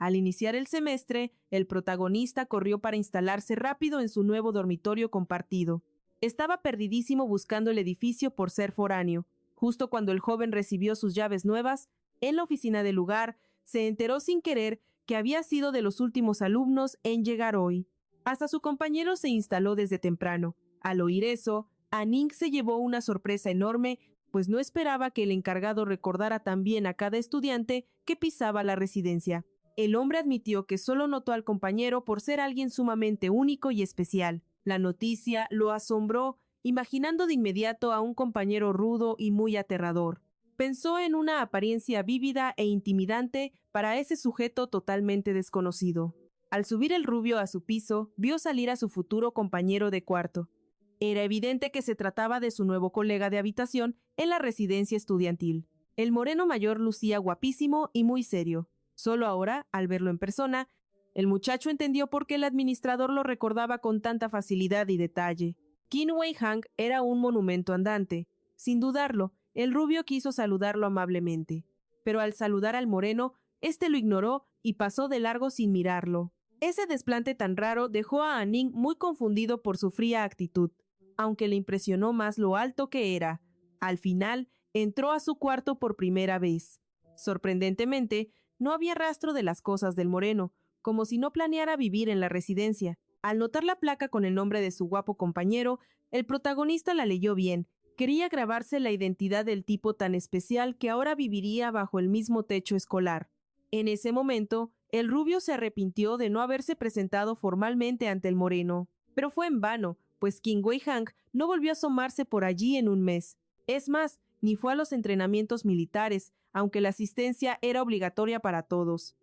Al iniciar el semestre, el protagonista corrió para instalarse rápido en su nuevo dormitorio compartido. Estaba perdidísimo buscando el edificio por ser foráneo. Justo cuando el joven recibió sus llaves nuevas, en la oficina del lugar, se enteró sin querer que había sido de los últimos alumnos en llegar hoy. Hasta su compañero se instaló desde temprano. Al oír eso, Anning se llevó una sorpresa enorme, pues no esperaba que el encargado recordara tan bien a cada estudiante que pisaba la residencia. El hombre admitió que solo notó al compañero por ser alguien sumamente único y especial. La noticia lo asombró, imaginando de inmediato a un compañero rudo y muy aterrador. Pensó en una apariencia vívida e intimidante para ese sujeto totalmente desconocido. Al subir el rubio a su piso, vio salir a su futuro compañero de cuarto. Era evidente que se trataba de su nuevo colega de habitación en la residencia estudiantil. El moreno mayor lucía guapísimo y muy serio. Solo ahora, al verlo en persona, el muchacho entendió por qué el administrador lo recordaba con tanta facilidad y detalle. Qin Wei Hang era un monumento andante. Sin dudarlo, el rubio quiso saludarlo amablemente. Pero al saludar al moreno, este lo ignoró y pasó de largo sin mirarlo. Ese desplante tan raro dejó a Anning muy confundido por su fría actitud, aunque le impresionó más lo alto que era. Al final, entró a su cuarto por primera vez. Sorprendentemente, no había rastro de las cosas del moreno, como si no planeara vivir en la residencia. Al notar la placa con el nombre de su guapo compañero, el protagonista la leyó bien. Quería grabarse la identidad del tipo tan especial que ahora viviría bajo el mismo techo escolar. En ese momento, el rubio se arrepintió de no haberse presentado formalmente ante el moreno. Pero fue en vano, pues Qin Wei Hang no volvió a asomarse por allí en un mes. Es más, ni fue a los entrenamientos militares, aunque la asistencia era obligatoria para todos.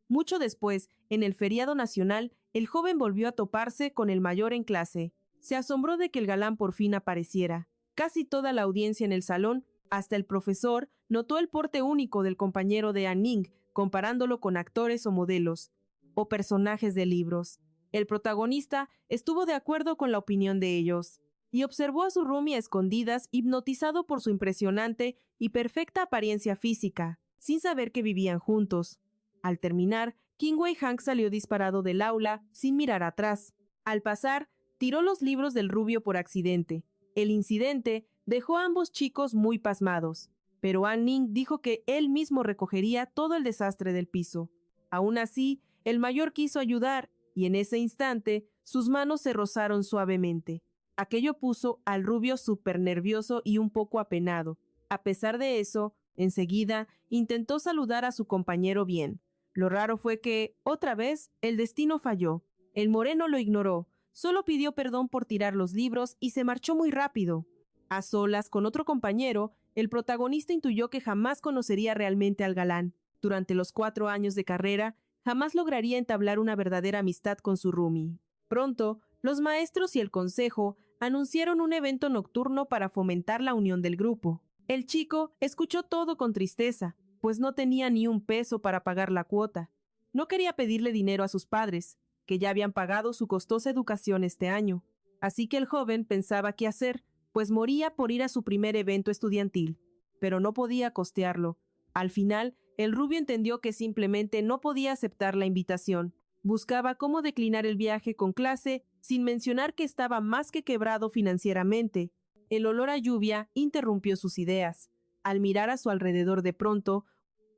Mucho después, en el feriado nacional, el joven volvió a toparse con el mayor en clase. Se asombró de que el galán por fin apareciera. Casi toda la audiencia en el salón, hasta el profesor, notó el porte único del compañero de Anning, comparándolo con actores o modelos, o personajes de libros. El protagonista estuvo de acuerdo con la opinión de ellos, y observó a su roomie a escondidas, hipnotizado por su impresionante y perfecta apariencia física, sin saber que vivían juntos. Al terminar, Qin Wei Hang salió disparado del aula, sin mirar atrás. Al pasar, tiró los libros del rubio por accidente. El incidente dejó a ambos chicos muy pasmados, pero Anning dijo que él mismo recogería todo el desastre del piso. Aún así, el mayor quiso ayudar, y en ese instante, sus manos se rozaron suavemente. Aquello puso al rubio súper nervioso y un poco apenado. A pesar de eso, enseguida intentó saludar a su compañero bien. Lo raro fue que, otra vez, el destino falló. El moreno lo ignoró, solo pidió perdón por tirar los libros y se marchó muy rápido. A solas con otro compañero, el protagonista intuyó que jamás conocería realmente al galán. Durante los 4 años de carrera, jamás lograría entablar una verdadera amistad con su roomie. Pronto, los maestros y el consejo anunciaron un evento nocturno para fomentar la unión del grupo. El chico escuchó todo con tristeza, pues no tenía ni un peso para pagar la cuota. No quería pedirle dinero a sus padres, que ya habían pagado su costosa educación este año. Así que el joven pensaba qué hacer, pues moría por ir a su primer evento estudiantil, pero no podía costearlo. Al final, el rubio entendió que simplemente no podía aceptar la invitación. Buscaba cómo declinar el viaje con clase, sin mencionar que estaba más que quebrado financieramente. El olor a lluvia interrumpió sus ideas. Al mirar a su alrededor de pronto,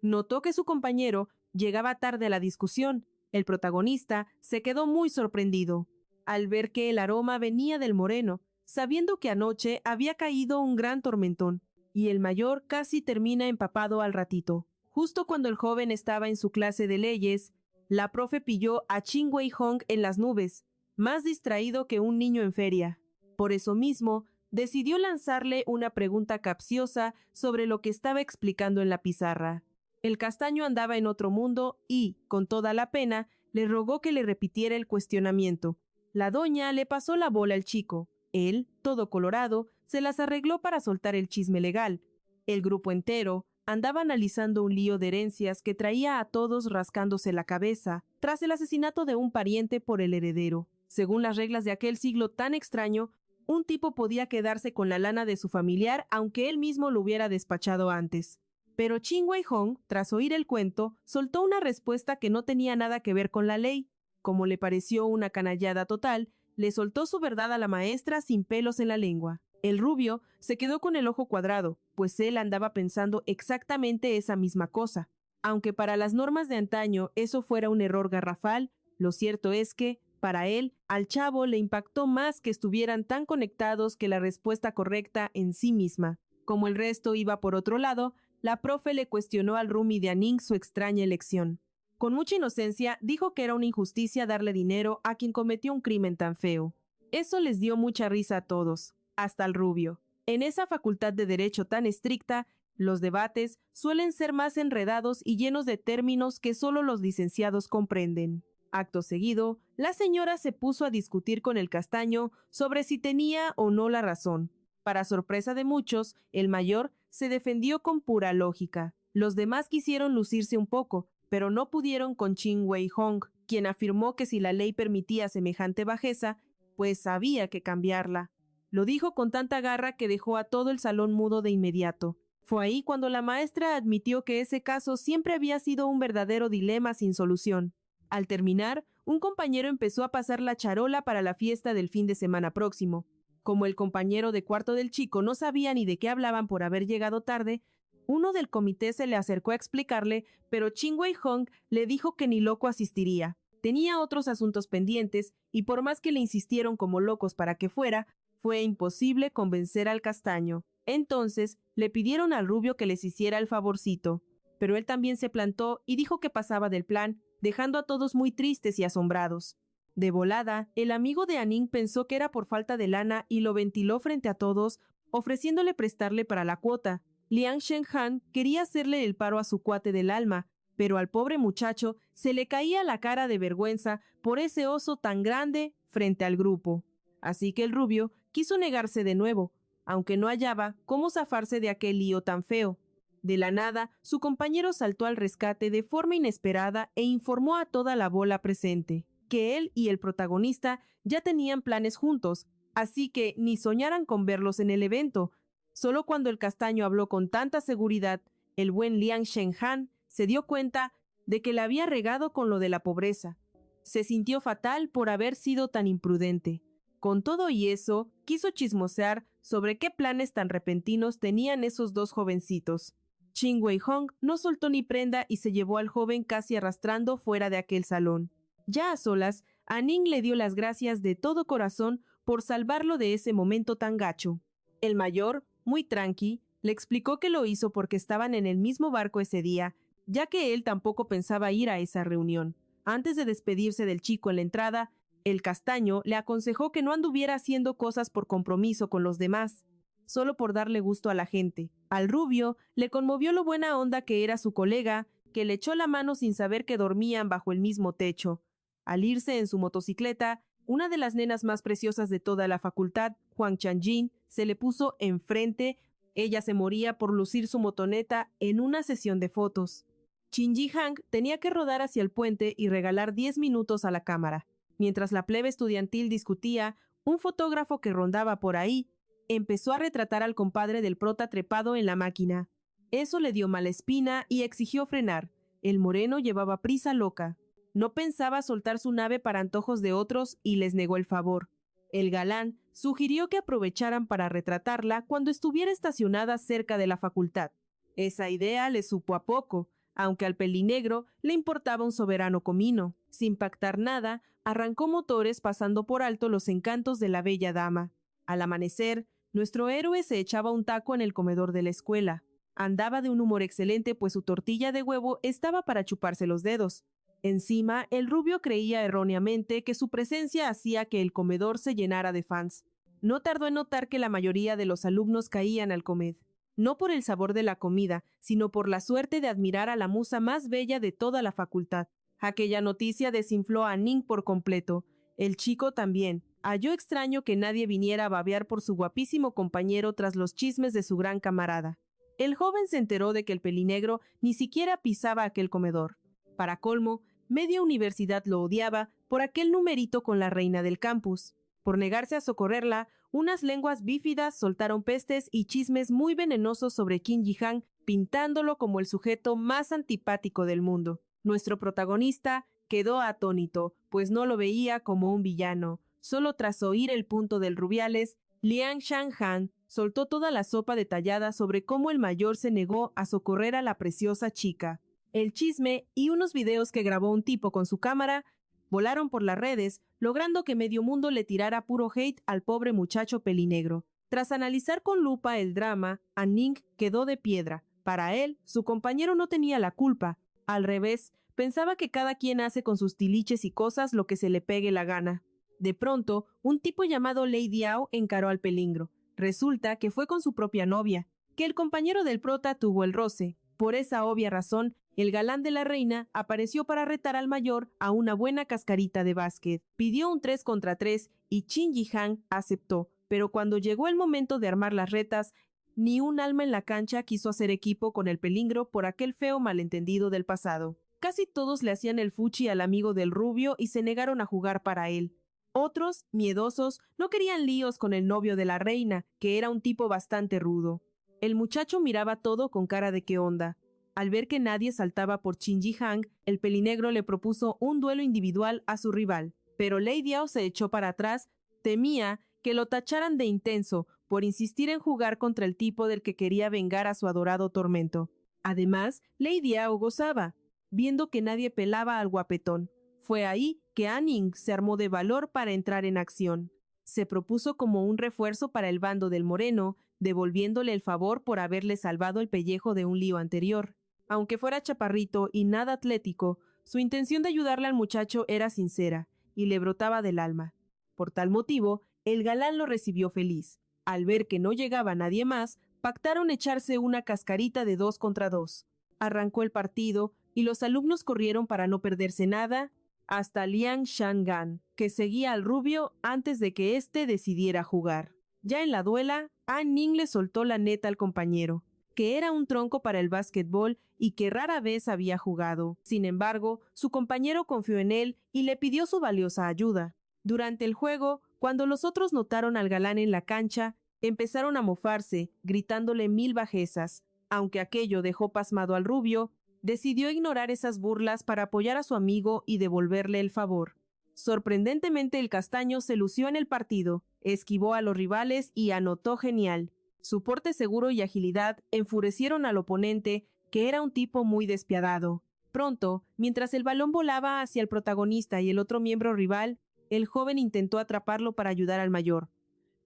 notó que su compañero llegaba tarde a la discusión. El protagonista se quedó muy sorprendido al ver que el aroma venía del moreno, sabiendo que anoche había caído un gran tormentón, y el mayor casi termina empapado al ratito. Justo cuando el joven estaba en su clase de leyes, la profe pilló a Qin Wei Hang en las nubes, más distraído que un niño en feria. Por eso mismo, decidió lanzarle una pregunta capciosa sobre lo que estaba explicando en la pizarra. El castaño andaba en otro mundo y, con toda la pena, le rogó que le repitiera el cuestionamiento. La doña le pasó la bola al chico. Él, todo colorado, se las arregló para soltar el chisme legal. El grupo entero andaba analizando un lío de herencias que traía a todos rascándose la cabeza tras el asesinato de un pariente por el heredero. Según las reglas de aquel siglo tan extraño, un tipo podía quedarse con la lana de su familiar aunque él mismo lo hubiera despachado antes. Pero Qin Wei Hong, tras oír el cuento, soltó una respuesta que no tenía nada que ver con la ley. Como le pareció una canallada total, le soltó su verdad a la maestra sin pelos en la lengua. El rubio se quedó con el ojo cuadrado, pues él andaba pensando exactamente esa misma cosa. Aunque para las normas de antaño eso fuera un error garrafal, lo cierto es que, para él, al chavo le impactó más que estuvieran tan conectados que la respuesta correcta en sí misma. Como el resto iba por otro lado, la profe le cuestionó al roomie de Aning su extraña elección. Con mucha inocencia, dijo que era una injusticia darle dinero a quien cometió un crimen tan feo. Eso les dio mucha risa a todos, hasta al rubio. En esa facultad de derecho tan estricta, los debates suelen ser más enredados y llenos de términos que solo los licenciados comprenden. Acto seguido, la señora se puso a discutir con el castaño sobre si tenía o no la razón. Para sorpresa de muchos, el mayor se defendió con pura lógica. Los demás quisieron lucirse un poco, pero no pudieron con Qin Wei Hong, quien afirmó que si la ley permitía semejante bajeza, pues había que cambiarla. Lo dijo con tanta garra que dejó a todo el salón mudo de inmediato. Fue ahí cuando la maestra admitió que ese caso siempre había sido un verdadero dilema sin solución. Al terminar, un compañero empezó a pasar la charola para la fiesta del fin de semana próximo. Como el compañero de cuarto del chico no sabía ni de qué hablaban por haber llegado tarde, uno del comité se le acercó a explicarle, pero Qin Wei Hong le dijo que ni loco asistiría. Tenía otros asuntos pendientes y por más que le insistieron como locos para que fuera, fue imposible convencer al castaño. Entonces le pidieron al rubio que les hiciera el favorcito, pero él también se plantó y dijo que pasaba del plan, dejando a todos muy tristes y asombrados. De volada, el amigo de Aning pensó que era por falta de lana y lo ventiló frente a todos, ofreciéndole prestarle para la cuota. Liang Shenghan quería hacerle el paro a su cuate del alma, pero al pobre muchacho se le caía la cara de vergüenza por ese oso tan grande frente al grupo. Así que el rubio quiso negarse de nuevo, aunque no hallaba cómo zafarse de aquel lío tan feo. De la nada, su compañero saltó al rescate de forma inesperada e informó a toda la bola presente que él y el protagonista ya tenían planes juntos, así que ni soñaran con verlos en el evento. Solo cuando el castaño habló con tanta seguridad, el buen Liang Shenghan se dio cuenta de que la había regado con lo de la pobreza. Se sintió fatal por haber sido tan imprudente. Con todo y eso, quiso chismosear sobre qué planes tan repentinos tenían esos dos jovencitos. Qin Wei Hong no soltó ni prenda y se llevó al joven casi arrastrando fuera de aquel salón. Ya a solas, Aning le dio las gracias de todo corazón por salvarlo de ese momento tan gacho. El mayor, muy tranqui, le explicó que lo hizo porque estaban en el mismo barco ese día, ya que él tampoco pensaba ir a esa reunión. Antes de despedirse del chico en la entrada, el castaño le aconsejó que no anduviera haciendo cosas por compromiso con los demás, solo por darle gusto a la gente. Al rubio le conmovió lo buena onda que era su colega, que le echó la mano sin saber que dormían bajo el mismo techo. Al irse en su motocicleta, una de las nenas más preciosas de toda la facultad, Huang Chanjin, se le puso enfrente. Ella se moría por lucir su motoneta en una sesión de fotos. Qin Jihang tenía que rodar hacia el puente y regalar 10 minutos a la cámara. Mientras la plebe estudiantil discutía, un fotógrafo que rondaba por ahí empezó a retratar al compadre del prota trepado en la máquina. Eso le dio mala espina y exigió frenar. El moreno llevaba prisa loca. No pensaba soltar su nave para antojos de otros y les negó el favor. El galán sugirió que aprovecharan para retratarla cuando estuviera estacionada cerca de la facultad. Esa idea le supo a poco, aunque al pelinegro le importaba un soberano comino. Sin pactar nada, arrancó motores pasando por alto los encantos de la bella dama. Al amanecer, nuestro héroe se echaba un taco en el comedor de la escuela. Andaba de un humor excelente pues su tortilla de huevo estaba para chuparse los dedos. Encima, el rubio creía erróneamente que su presencia hacía que el comedor se llenara de fans. No tardó en notar que la mayoría de los alumnos caían al comed. No por el sabor de la comida, sino por la suerte de admirar a la musa más bella de toda la facultad. Aquella noticia desinfló a Ning por completo. El chico también. Halló extraño que nadie viniera a babear por su guapísimo compañero tras los chismes de su gran camarada. El joven se enteró de que el pelinegro ni siquiera pisaba aquel comedor. Para colmo, media universidad lo odiaba por aquel numerito con la reina del campus. Por negarse a socorrerla, unas lenguas bífidas soltaron pestes y chismes muy venenosos sobre Qin Jihang pintándolo como el sujeto más antipático del mundo. Nuestro protagonista quedó atónito, pues no lo veía como un villano. Solo tras oír el punto del Rubiales, Liang Shanghan soltó toda la sopa detallada sobre cómo el mayor se negó a socorrer a la preciosa chica. El chisme y unos videos que grabó un tipo con su cámara volaron por las redes, logrando que medio mundo le tirara puro hate al pobre muchacho pelinegro. Tras analizar con lupa el drama, Ning quedó de piedra. Para él, su compañero no tenía la culpa. Al revés, pensaba que cada quien hace con sus tiliches y cosas lo que se le pegue la gana. De pronto, un tipo llamado Lei Diao encaró al pelingro. Resulta que fue con su propia novia, que el compañero del prota tuvo el roce. Por esa obvia razón, el galán de la reina apareció para retar al mayor a una buena cascarita de básquet. Pidió un 3 contra 3 y Qin Yihang aceptó, pero cuando llegó el momento de armar las retas, ni un alma en la cancha quiso hacer equipo con el pelingro por aquel feo malentendido del pasado. Casi todos le hacían el fuchi al amigo del rubio y se negaron a jugar para él. Otros, miedosos, no querían líos con el novio de la reina, que era un tipo bastante rudo. El muchacho miraba todo con cara de qué onda. Al ver que nadie saltaba por Qin Yihang, el pelinegro le propuso un duelo individual a su rival, pero Lei Diao se echó para atrás, temía que lo tacharan de intenso por insistir en jugar contra el tipo del que quería vengar a su adorado tormento. Además, Lei Diao gozaba, viendo que nadie pelaba al guapetón. Fue ahí que Ning se armó de valor para entrar en acción. Se propuso como un refuerzo para el bando del moreno, devolviéndole el favor por haberle salvado el pellejo de un lío anterior. Aunque fuera chaparrito y nada atlético, su intención de ayudarle al muchacho era sincera y le brotaba del alma. Por tal motivo, el galán lo recibió feliz. Al ver que no llegaba nadie más, pactaron echarse una cascarita de 2 contra 2. Arrancó el partido y los alumnos corrieron para no perderse nada hasta Liang Shanghan, que seguía al rubio antes de que éste decidiera jugar. Ya en la duela, Ning le soltó la neta al compañero, que era un tronco para el básquetbol y que rara vez había jugado. Sin embargo, su compañero confió en él y le pidió su valiosa ayuda. Durante el juego, cuando los otros notaron al galán en la cancha, empezaron a mofarse, gritándole 1000 bajezas. Aunque aquello dejó pasmado al rubio, decidió ignorar esas burlas para apoyar a su amigo y devolverle el favor. Sorprendentemente, el castaño se lució en el partido, esquivó a los rivales y anotó genial. Su porte seguro y agilidad enfurecieron al oponente, que era un tipo muy despiadado. Pronto, mientras el balón volaba hacia el protagonista y el otro miembro rival, el joven intentó atraparlo para ayudar al mayor.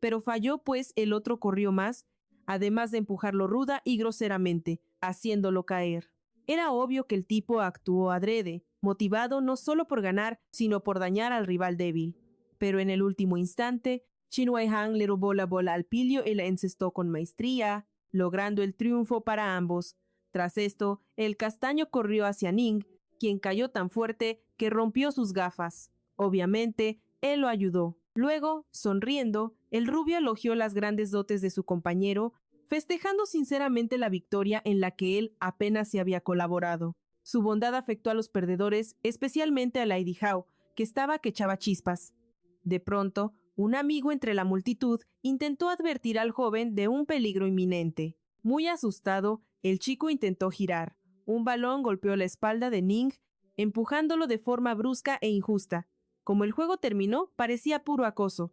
Pero falló, pues el otro corrió más, además de empujarlo ruda y groseramente, haciéndolo caer. Era obvio que el tipo actuó adrede, motivado no solo por ganar, sino por dañar al rival débil. Pero en el último instante, Qin Huaihang le robó la bola al pillo y la encestó con maestría, logrando el triunfo para ambos. Tras esto, el castaño corrió hacia Ning, quien cayó tan fuerte que rompió sus gafas. Obviamente, él lo ayudó. Luego, sonriendo, el rubio elogió las grandes dotes de su compañero, festejando sinceramente la victoria en la que él apenas se había colaborado. Su bondad afectó a los perdedores, especialmente a Lady Hao, que estaba que echaba chispas. De pronto, un amigo entre la multitud intentó advertir al joven de un peligro inminente. Muy asustado, el chico intentó girar. Un balón golpeó la espalda de Ning, empujándolo de forma brusca e injusta. Como el juego terminó, parecía puro acoso.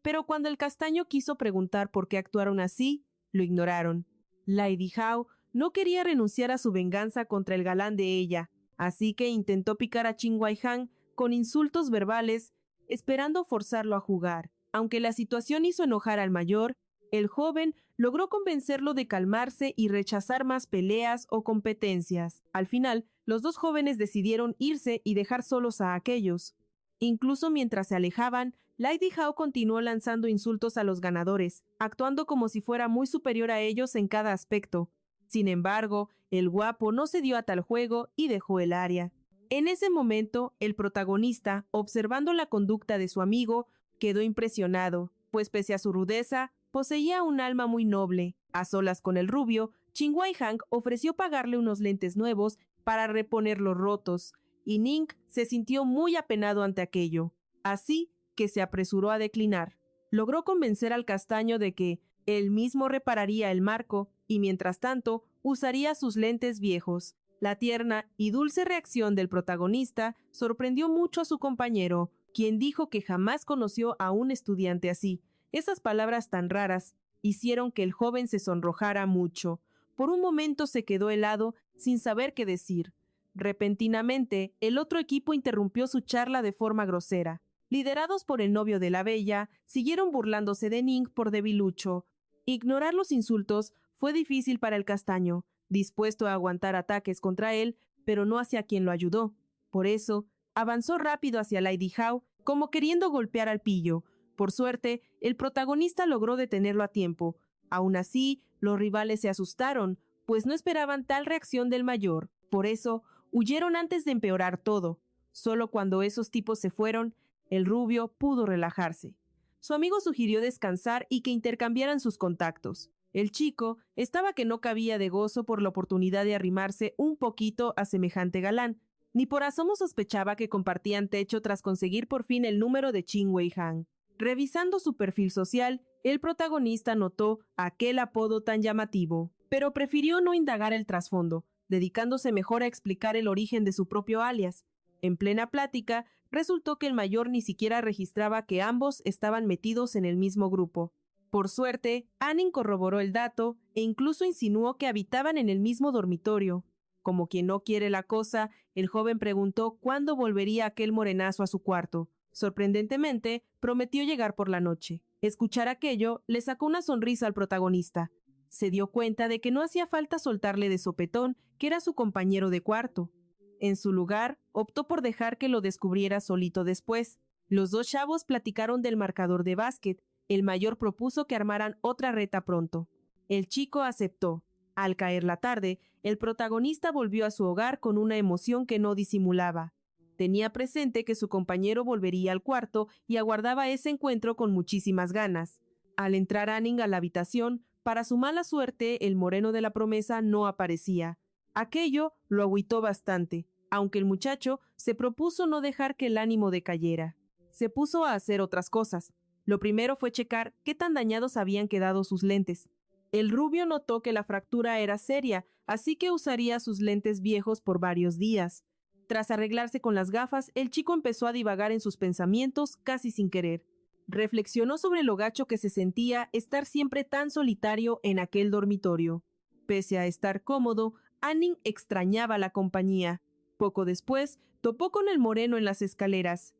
Pero cuando el castaño quiso preguntar por qué actuaron así, lo ignoraron. Lady Hao no quería renunciar a su venganza contra el galán de ella, así que intentó picar a Qin Huaihang con insultos verbales, esperando forzarlo a jugar. Aunque la situación hizo enojar al mayor, el joven logró convencerlo de calmarse y rechazar más peleas o competencias. Al final, los dos jóvenes decidieron irse y dejar solos a aquellos. Incluso mientras se alejaban, Lady Hao continuó lanzando insultos a los ganadores, actuando como si fuera muy superior a ellos en cada aspecto. Sin embargo, el guapo no se dio a tal juego y dejó el área. En ese momento, el protagonista, observando la conducta de su amigo, quedó impresionado, pues pese a su rudeza, poseía un alma muy noble. A solas con el rubio, Qin Huaihang ofreció pagarle unos lentes nuevos para reponer los rotos, y Ning se sintió muy apenado ante aquello. Así que se apresuró a declinar. Logró convencer al castaño de que él mismo repararía el marco, y mientras tanto, usaría sus lentes viejos. La tierna y dulce reacción del protagonista sorprendió mucho a su compañero, quien dijo que jamás conoció a un estudiante así. Esas palabras tan raras hicieron que el joven se sonrojara mucho. Por un momento se quedó helado, sin saber qué decir. Repentinamente, el otro equipo interrumpió su charla de forma grosera. Liderados por el novio de la bella, siguieron burlándose de Ning por debilucho. Ignorar los insultos fue difícil para el castaño, dispuesto a aguantar ataques contra él, pero no hacia quien lo ayudó. Por eso, avanzó rápido hacia Lady Howe, como queriendo golpear al pillo. Por suerte, el protagonista logró detenerlo a tiempo. Aún así, los rivales se asustaron, pues no esperaban tal reacción del mayor. Por eso, huyeron antes de empeorar todo. Solo cuando esos tipos se fueron, el rubio pudo relajarse. Su amigo sugirió descansar y que intercambiaran sus contactos. El chico estaba que no cabía de gozo por la oportunidad de arrimarse un poquito a semejante galán. Ni por asomo sospechaba que compartían techo tras conseguir por fin el número de Qin Wei Han. Revisando su perfil social, el protagonista notó aquel apodo tan llamativo, pero prefirió no indagar el trasfondo, dedicándose mejor a explicar el origen de su propio alias. En plena plática, resultó que el mayor ni siquiera registraba que ambos estaban metidos en el mismo grupo. Por suerte, Anning corroboró el dato e incluso insinuó que habitaban en el mismo dormitorio. Como quien no quiere la cosa, el joven preguntó cuándo volvería aquel morenazo a su cuarto. Sorprendentemente, prometió llegar por la noche. Escuchar aquello le sacó una sonrisa al protagonista. Se dio cuenta de que no hacía falta soltarle de sopetón que era su compañero de cuarto. En su lugar, optó por dejar que lo descubriera solito después. Los dos chavos platicaron del marcador de básquet. El mayor propuso que armaran otra reta pronto. El chico aceptó. Al caer la tarde, el protagonista volvió a su hogar con una emoción que no disimulaba. Tenía presente que su compañero volvería al cuarto y aguardaba ese encuentro con muchísimas ganas. Al entrar Anning a la habitación, para su mala suerte, el moreno de la promesa no aparecía. Aquello lo agüitó bastante, aunque el muchacho se propuso no dejar que el ánimo decayera. Se puso a hacer otras cosas. Lo primero fue checar qué tan dañados habían quedado sus lentes. El rubio notó que la fractura era seria, así que usaría sus lentes viejos por varios días. Tras arreglarse con las gafas, el chico empezó a divagar en sus pensamientos casi sin querer. Reflexionó sobre lo gacho que se sentía estar siempre tan solitario en aquel dormitorio. Pese a estar cómodo, Anning extrañaba la compañía. Poco después, topó con el moreno en las escaleras.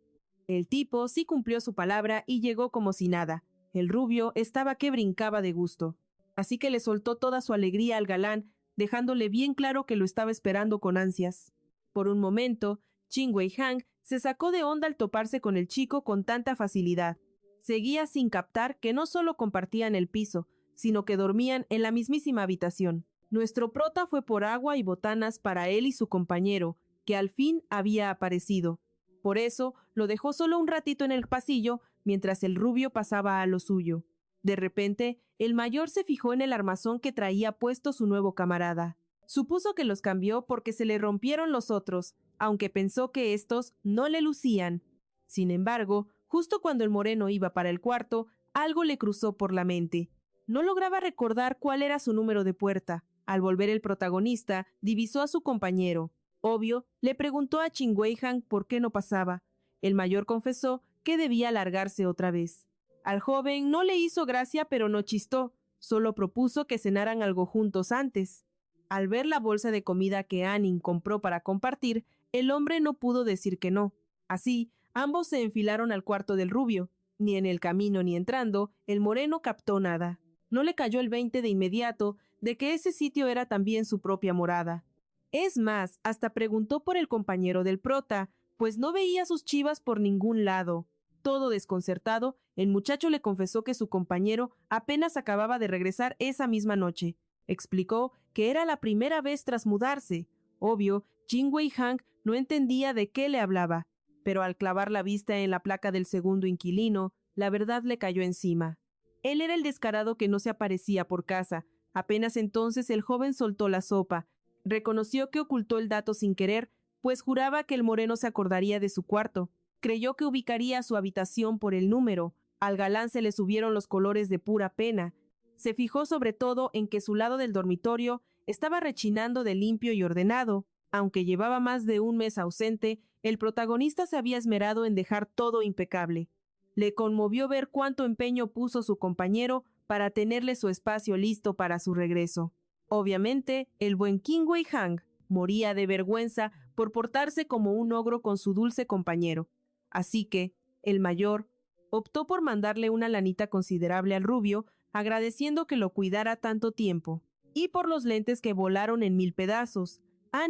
El tipo sí cumplió su palabra y llegó como si nada. El rubio estaba que brincaba de gusto. Así que le soltó toda su alegría al galán, dejándole bien claro que lo estaba esperando con ansias. Por un momento, Qin Wei Han se sacó de onda al toparse con el chico con tanta facilidad. Seguía sin captar que no solo compartían el piso, sino que dormían en la mismísima habitación. Nuestro prota fue por agua y botanas para él y su compañero, que al fin había aparecido. Por eso lo dejó solo un ratito en el pasillo mientras el rubio pasaba a lo suyo. De repente, el mayor se fijó en el armazón que traía puesto su nuevo camarada. Supuso que los cambió porque se le rompieron los otros, aunque pensó que estos no le lucían. Sin embargo, justo cuando el moreno iba para el cuarto, algo le cruzó por la mente. No lograba recordar cuál era su número de puerta. Al volver el protagonista, divisó a su compañero. Obvio, le preguntó a Qin Wei Han por qué no pasaba. El mayor confesó que debía largarse otra vez. Al joven no le hizo gracia, pero no chistó. Solo propuso que cenaran algo juntos antes. Al ver la bolsa de comida que Anning compró para compartir, el hombre no pudo decir que no. Así, ambos se enfilaron al cuarto del rubio. Ni en el camino ni entrando, el moreno captó nada. No le cayó el 20 de inmediato de que ese sitio era también su propia morada. Es más, hasta preguntó por el compañero del prota, pues no veía sus chivas por ningún lado. Todo desconcertado, el muchacho le confesó que su compañero apenas acababa de regresar esa misma noche. Explicó que era la primera vez tras mudarse. Obvio, Qin Wei Han no entendía de qué le hablaba, pero al clavar la vista en la placa del segundo inquilino, la verdad le cayó encima. Él era el descarado que no se aparecía por casa. Apenas entonces el joven soltó la sopa. Reconoció que ocultó el dato sin querer, pues juraba que el moreno se acordaría de su cuarto. Creyó que ubicaría su habitación por el número. Al galán se le subieron los colores de pura pena. Se fijó sobre todo en que su lado del dormitorio estaba rechinando de limpio y ordenado. Aunque llevaba más de un mes ausente, el protagonista se había esmerado en dejar todo impecable. Le conmovió ver cuánto empeño puso su compañero para tenerle su espacio listo para su regreso. Obviamente, el buen King Wei Hang moría de vergüenza por portarse como un ogro con su dulce compañero. Así que, el mayor optó por mandarle una lanita considerable al rubio, agradeciendo que lo cuidara tanto tiempo. Y por los lentes que volaron en 1000 pedazos.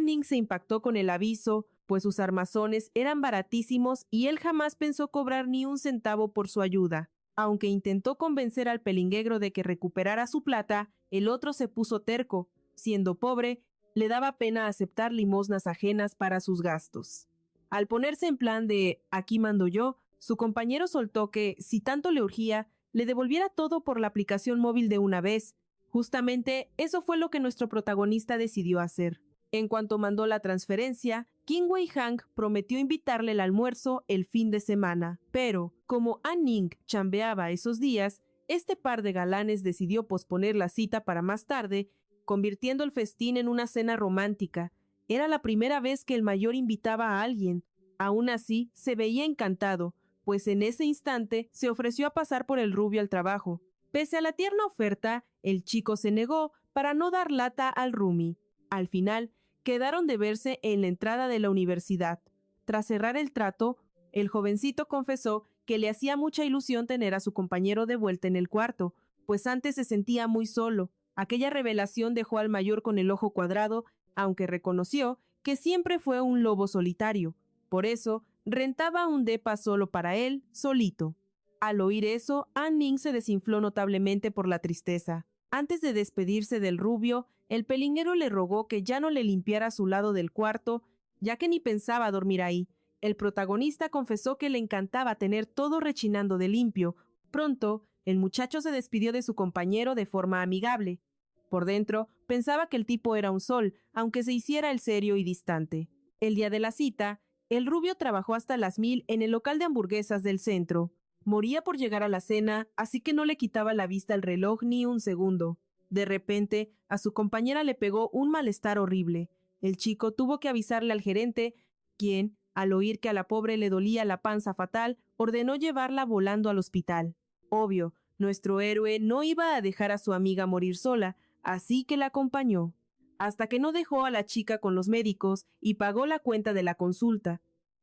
Ning se impactó con el aviso, pues sus armazones eran baratísimos y él jamás pensó cobrar ni un centavo por su ayuda. Aunque intentó convencer al pelinguegro de que recuperara su plata, el otro se puso terco. Siendo pobre, le daba pena aceptar limosnas ajenas para sus gastos. Al ponerse en plan de «aquí mando yo», su compañero soltó que, si tanto le urgía, le devolviera todo por la aplicación móvil de una vez. Justamente eso fue lo que nuestro protagonista decidió hacer. En cuanto mandó la transferencia, King Wei Hang prometió invitarle al almuerzo el fin de semana. Pero, como Ning chambeaba esos días, este par de galanes decidió posponer la cita para más tarde, convirtiendo el festín en una cena romántica. Era la primera vez que el mayor invitaba a alguien. Aún así, se veía encantado, pues en ese instante se ofreció a pasar por el rubio al trabajo. Pese a la tierna oferta, el chico se negó para no dar lata al roomie. Al final, quedaron de verse en la entrada de la universidad. Tras cerrar el trato, el jovencito confesó que le hacía mucha ilusión tener a su compañero de vuelta en el cuarto, pues antes se sentía muy solo. Aquella revelación dejó al mayor con el ojo cuadrado, aunque reconoció que siempre fue un lobo solitario. Por eso, rentaba un depa solo para él, solito. Al oír eso, Ning se desinfló notablemente por la tristeza. Antes de despedirse del rubio, el pelinguero le rogó que ya no le limpiara su lado del cuarto, ya que ni pensaba dormir ahí. El protagonista confesó que le encantaba tener todo rechinando de limpio. Pronto, el muchacho se despidió de su compañero de forma amigable. Por dentro, pensaba que el tipo era un sol, aunque se hiciera el serio y distante. El día de la cita, el rubio trabajó hasta las 1000 en el local de hamburguesas del centro. Moría por llegar a la cena, así que no le quitaba la vista al reloj ni un segundo. De repente, a su compañera le pegó un malestar horrible. El chico tuvo que avisarle al gerente, quien, al oír que a la pobre le dolía la panza fatal, ordenó llevarla volando al hospital. Obvio, nuestro héroe no iba a dejar a su amiga morir sola, así que la acompañó. Hasta que no dejó a la chica con los médicos y pagó la cuenta de la consulta.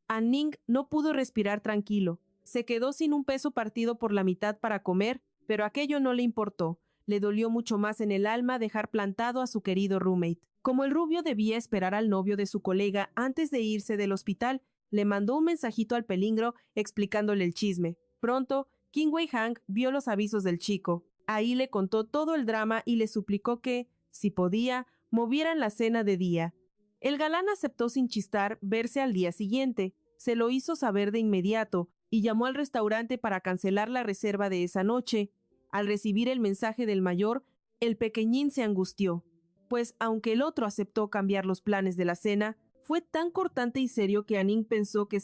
Ning no pudo respirar tranquilo. Se quedó sin un peso partido por la mitad para comer, pero aquello no le importó. Le dolió mucho más en el alma dejar plantado a su querido roommate. Como el rubio debía esperar al novio de su colega antes de irse del hospital, le mandó un mensajito al pelingro explicándole el chisme. Pronto, King Wei Hang vio los avisos del chico. Ahí le contó todo el drama y le suplicó que, si podía, movieran la cena de día. El galán aceptó sin chistar verse al día siguiente. Se lo hizo saber de inmediato y llamó al restaurante para cancelar la reserva de esa noche. Al recibir el mensaje del mayor, el pequeñín se angustió, pues aunque el otro aceptó cambiar los planes de la cena, fue tan cortante y serio que Ning pensó que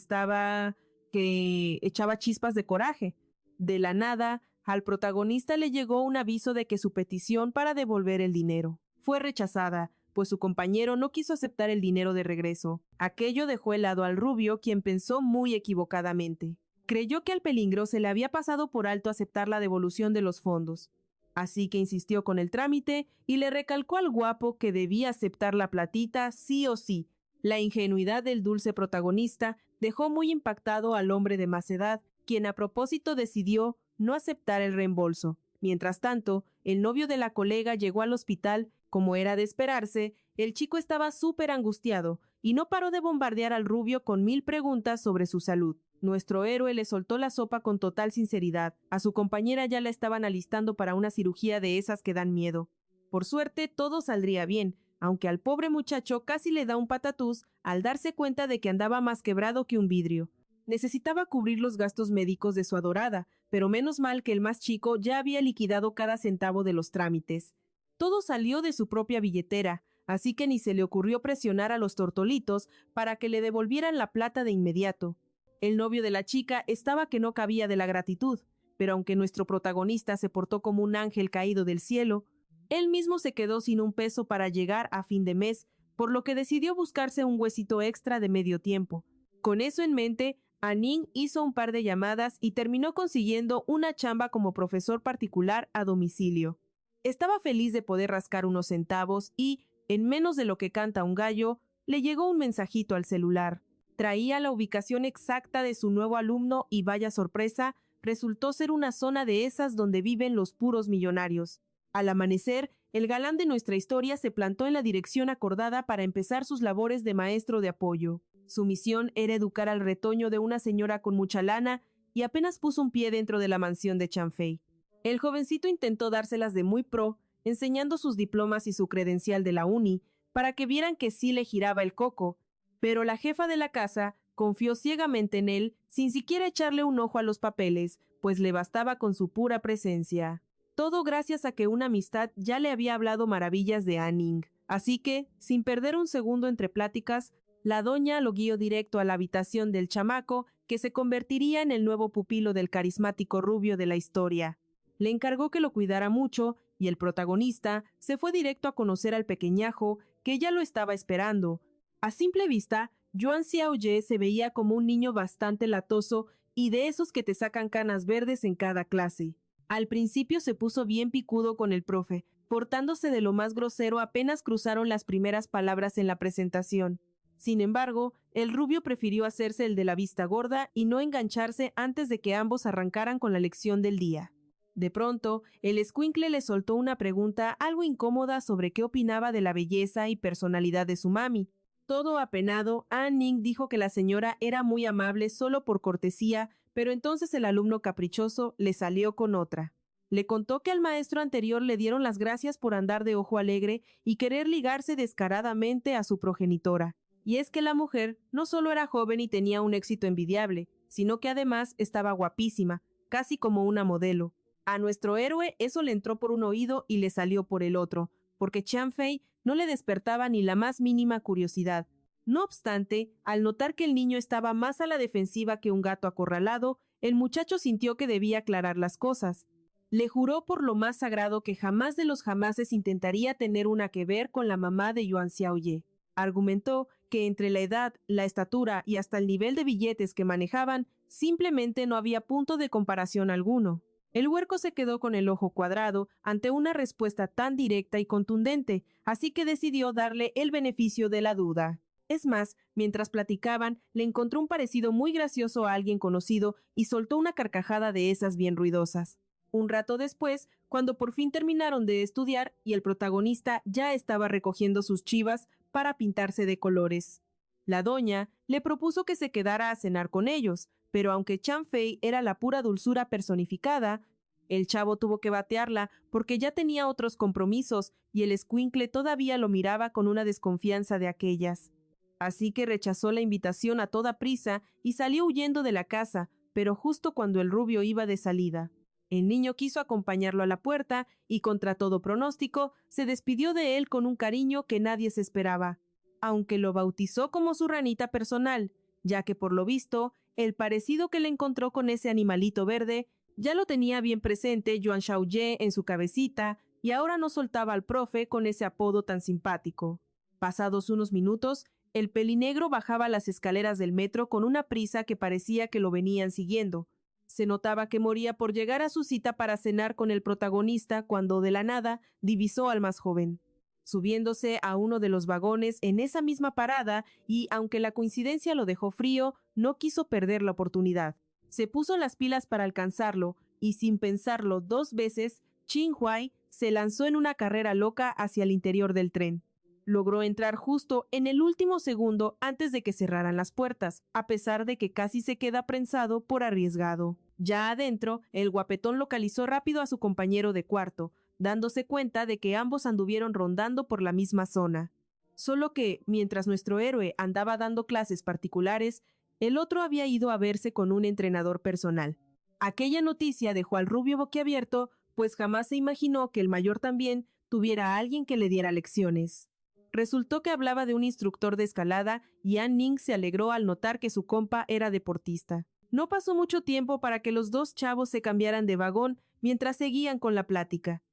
echaba chispas de coraje. De la nada, al protagonista le llegó un aviso de que su petición para devolver el dinero fue rechazada, pues su compañero no quiso aceptar el dinero de regreso. Aquello dejó helado al rubio, quien pensó muy equivocadamente. Creyó que al pelingro se le había pasado por alto aceptar la devolución de los fondos. Así que insistió con el trámite y le recalcó al guapo que debía aceptar la platita sí o sí. La ingenuidad del dulce protagonista dejó muy impactado al hombre de más edad, quien a propósito decidió no aceptar el reembolso. Mientras tanto, el novio de la colega llegó al hospital. Como era de esperarse, el chico estaba súper angustiado y no paró de bombardear al rubio con 1000 preguntas sobre su salud. Nuestro héroe le soltó la sopa con total sinceridad. A su compañera ya la estaban alistando para una cirugía de esas que dan miedo. Por suerte, todo saldría bien, aunque al pobre muchacho casi le da un patatús al darse cuenta de que andaba más quebrado que un vidrio. Necesitaba cubrir los gastos médicos de su adorada, pero menos mal que el más chico ya había liquidado cada centavo de los trámites. Todo salió de su propia billetera, así que ni se le ocurrió presionar a los tortolitos para que le devolvieran la plata de inmediato. El novio de la chica estaba que no cabía de la gratitud, pero aunque nuestro protagonista se portó como un ángel caído del cielo, Él mismo se quedó sin un peso para llegar a fin de mes, por lo que decidió buscarse un huesito extra de medio tiempo. Con eso en mente, Aning hizo un par de llamadas y terminó consiguiendo una chamba como profesor particular a domicilio. Estaba feliz de poder rascar unos centavos y, en menos de lo que canta un gallo, le llegó un mensajito al celular. Traía la ubicación exacta de su nuevo alumno y vaya sorpresa, resultó ser una zona de esas donde viven los puros millonarios. Al amanecer, el galán de nuestra historia se plantó en la dirección acordada para empezar sus labores de maestro de apoyo. Su misión era educar al retoño de una señora con mucha lana y apenas puso un pie dentro de la mansión de Chanfei. El jovencito intentó dárselas de muy pro, enseñando sus diplomas y su credencial de la uni, para que vieran que sí le giraba el coco, pero la jefa de la casa confió ciegamente en él sin siquiera echarle un ojo a los papeles, pues le bastaba con su pura presencia. Todo gracias a que una amistad ya le había hablado maravillas de Anning. Así que, sin perder un segundo entre pláticas, la doña lo guió directo a la habitación del chamaco, que se convertiría en el nuevo pupilo del carismático rubio de la historia. Le encargó que lo cuidara mucho, y el protagonista se fue directo a conocer al pequeñajo, que ya lo estaba esperando. A simple vista, Yuan Xiaoye se veía como un niño bastante latoso y de esos que te sacan canas verdes en cada clase. Al principio se puso bien picudo con el profe, portándose de lo más grosero apenas cruzaron las primeras palabras en la presentación. Sin embargo, el rubio prefirió hacerse el de la vista gorda y no engancharse antes de que ambos arrancaran con la lección del día. De pronto, el escuincle le soltó una pregunta algo incómoda sobre qué opinaba de la belleza y personalidad de su mami. Todo apenado, Anning dijo que la señora era muy amable solo por cortesía, pero entonces el alumno caprichoso le salió con otra. Le contó que al maestro anterior le dieron las gracias por andar de ojo alegre y querer ligarse descaradamente a su progenitora. Y es que la mujer no solo era joven y tenía un éxito envidiable, sino que además estaba guapísima, casi como una modelo. A nuestro héroe eso le entró por un oído y le salió por el otro, porque Chanfei no le despertaba ni la más mínima curiosidad. No obstante, al notar que el niño estaba más a la defensiva que un gato acorralado, el muchacho sintió que debía aclarar las cosas. Le juró por lo más sagrado que jamás de los jamases intentaría tener una que ver con la mamá de Yuan Xiaoye. Argumentó que entre la edad, la estatura y hasta el nivel de billetes que manejaban, simplemente no había punto de comparación alguno. El huerco se quedó con el ojo cuadrado ante una respuesta tan directa y contundente, así que decidió darle el beneficio de la duda. Es más, mientras platicaban, le encontró un parecido muy gracioso a alguien conocido y soltó una carcajada de esas bien ruidosas. Un rato después, cuando por fin terminaron de estudiar y el protagonista ya estaba recogiendo sus chivas para pintarse de colores. La doña le propuso que se quedara a cenar con ellos, pero aunque Chanfei era la pura dulzura personificada, el chavo tuvo que batearla porque ya tenía otros compromisos y el escuincle todavía lo miraba con una desconfianza de aquellas. Así que rechazó la invitación a toda prisa y salió huyendo de la casa, pero justo cuando el rubio iba de salida. El niño quiso acompañarlo a la puerta y, contra todo pronóstico, se despidió de él con un cariño que nadie se esperaba, aunque lo bautizó como su ranita personal, ya que por lo visto, el parecido que le encontró con ese animalito verde ya lo tenía bien presente Yuan Xiaoye en su cabecita y ahora no soltaba al profe con ese apodo tan simpático. Pasados unos minutos, el pelinegro bajaba las escaleras del metro con una prisa que parecía que lo venían siguiendo. Se notaba que moría por llegar a su cita para cenar con el protagonista cuando de la nada divisó al más joven, subiéndose a uno de los vagones en esa misma parada y, aunque la coincidencia lo dejó frío, no quiso perder la oportunidad. Se puso las pilas para alcanzarlo y, sin pensarlo dos veces, Qin Huai se lanzó en una carrera loca hacia el interior del tren. Logró entrar justo en el último segundo antes de que cerraran las puertas, a pesar de que casi se queda prensado por arriesgado. Ya adentro, el guapetón localizó rápido a su compañero de cuarto, dándose cuenta de que ambos anduvieron rondando por la misma zona. Solo que, mientras nuestro héroe andaba dando clases particulares, el otro había ido a verse con un entrenador personal. Aquella noticia dejó al rubio boquiabierto, pues jamás se imaginó que el mayor también tuviera a alguien que le diera lecciones. Resultó que hablaba de un instructor de escalada y Anning se alegró al notar que su compa era deportista. No pasó mucho tiempo para que los dos chavos se cambiaran de vagón mientras seguían con la plática.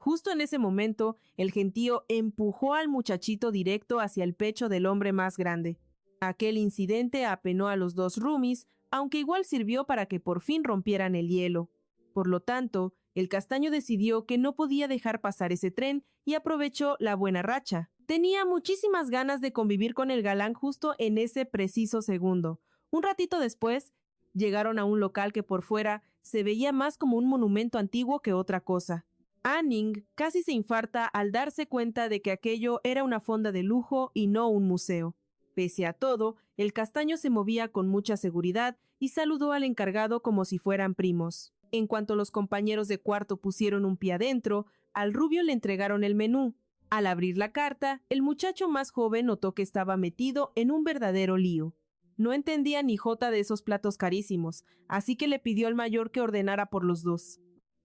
Justo en ese momento, el gentío empujó al muchachito directo hacia el pecho del hombre más grande. Aquel incidente apenó a los dos roomies, aunque igual sirvió para que por fin rompieran el hielo. Por lo tanto, el castaño decidió que no podía dejar pasar ese tren y aprovechó la buena racha. Tenía muchísimas ganas de convivir con el galán justo en ese preciso segundo. Un ratito después, llegaron a un local que por fuera se veía más como un monumento antiguo que otra cosa. Anning casi se infarta al darse cuenta de que aquello era una fonda de lujo y no un museo. Pese a todo, el castaño se movía con mucha seguridad y saludó al encargado como si fueran primos. En cuanto los compañeros de cuarto pusieron un pie adentro, al rubio le entregaron el menú. Al abrir la carta, el muchacho más joven notó que estaba metido en un verdadero lío. No entendía ni jota de esos platos carísimos, así que le pidió al mayor que ordenara por los dos.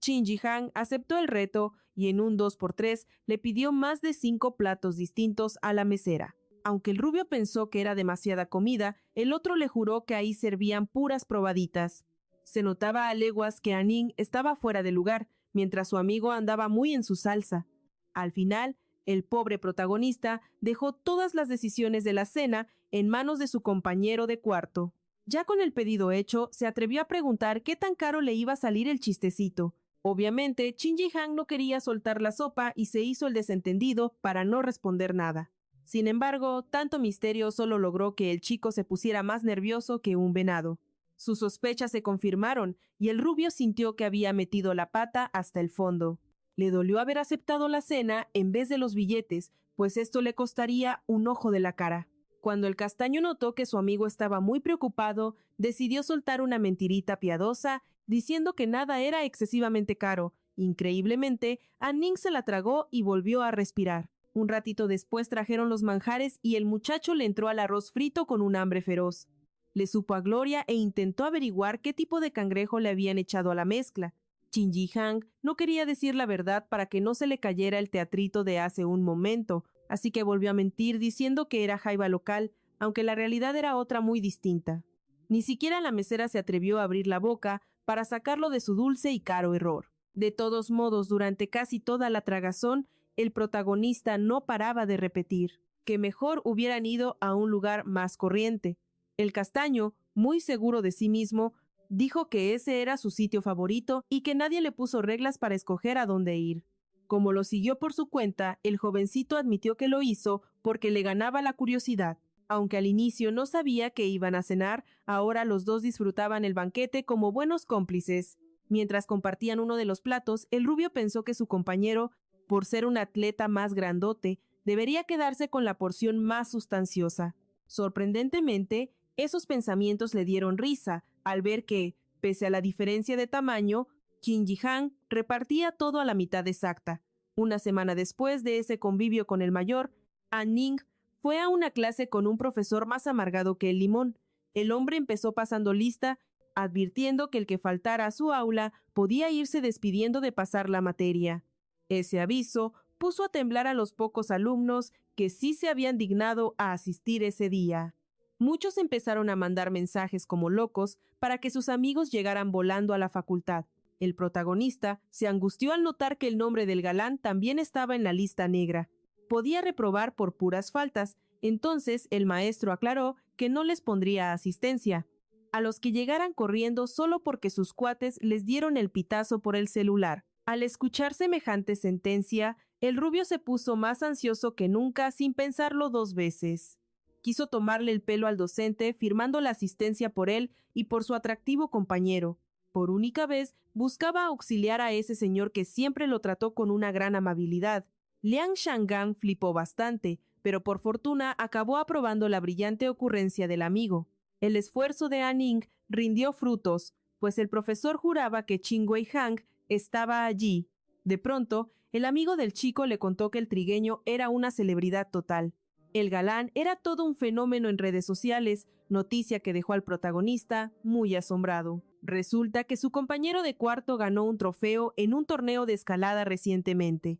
Qin Ji Han aceptó el reto y en un 2x3 le pidió más de 5 platos distintos a la mesera. Aunque el rubio pensó que era demasiada comida, el otro le juró que ahí servían puras probaditas. Se notaba a leguas que Anning estaba fuera de lugar, mientras su amigo andaba muy en su salsa. Al final, el pobre protagonista dejó todas las decisiones de la cena en manos de su compañero de cuarto. Ya con el pedido hecho, se atrevió a preguntar qué tan caro le iba a salir el chistecito. Obviamente, Qin Ji Han no quería soltar la sopa y se hizo el desentendido para no responder nada. Sin embargo, tanto misterio solo logró que el chico se pusiera más nervioso que un venado. Sus sospechas se confirmaron y el rubio sintió que había metido la pata hasta el fondo. Le dolió haber aceptado la cena en vez de los billetes, pues esto le costaría un ojo de la cara. Cuando el castaño notó que su amigo estaba muy preocupado, decidió soltar una mentirita piadosa, diciendo que nada era excesivamente caro. Increíblemente, Anning se la tragó y volvió a respirar. Un ratito después trajeron los manjares y el muchacho le entró al arroz frito con un hambre feroz. Le supo a gloria e intentó averiguar qué tipo de cangrejo le habían echado a la mezcla. Qin Ji Han no quería decir la verdad para que no se le cayera el teatrito de hace un momento, así que volvió a mentir diciendo que era jaiba local, aunque la realidad era otra muy distinta. Ni siquiera la mesera se atrevió a abrir la boca para sacarlo de su dulce y caro error. De todos modos, durante casi toda la tragazón, el protagonista no paraba de repetir que mejor hubieran ido a un lugar más corriente. El castaño, muy seguro de sí mismo, dijo que ese era su sitio favorito y que nadie le puso reglas para escoger a dónde ir. Como lo siguió por su cuenta, el jovencito admitió que lo hizo porque le ganaba la curiosidad. Aunque al inicio no sabía que iban a cenar, ahora los dos disfrutaban el banquete como buenos cómplices. Mientras compartían uno de los platos, el rubio pensó que su compañero, por ser un atleta más grandote, debería quedarse con la porción más sustanciosa. Sorprendentemente, esos pensamientos le dieron risa al ver que, pese a la diferencia de tamaño, Qin Ji Han repartía todo a la mitad exacta. Una semana después de ese convivio con el mayor, Anning fue a una clase con un profesor más amargado que el limón. El hombre empezó pasando lista, advirtiendo que el que faltara a su aula podía irse despidiendo de pasar la materia. Ese aviso puso a temblar a los pocos alumnos que sí se habían dignado a asistir ese día. Muchos empezaron a mandar mensajes como locos para que sus amigos llegaran volando a la facultad. El protagonista se angustió al notar que el nombre del galán también estaba en la lista negra. Podía reprobar por puras faltas, entonces el maestro aclaró que no les pondría asistencia. A los que llegaran corriendo solo porque sus cuates les dieron el pitazo por el celular. Al escuchar semejante sentencia, el rubio se puso más ansioso que nunca sin pensarlo 2 veces. Quiso tomarle el pelo al docente, firmando la asistencia por él y por su atractivo compañero. Por única vez, buscaba auxiliar a ese señor que siempre lo trató con una gran amabilidad. Liang Shangang flipó bastante, pero por fortuna acabó aprobando la brillante ocurrencia del amigo. El esfuerzo de Anning rindió frutos, pues el profesor juraba que Qin Wei Hang estaba allí. De pronto, el amigo del chico le contó que el trigueño era una celebridad total. El galán era todo un fenómeno en redes sociales, noticia que dejó al protagonista muy asombrado. Resulta que su compañero de cuarto ganó un trofeo en un torneo de escalada recientemente.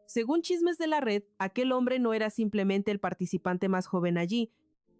Según chismes de la red, aquel hombre no era simplemente el participante más joven allí,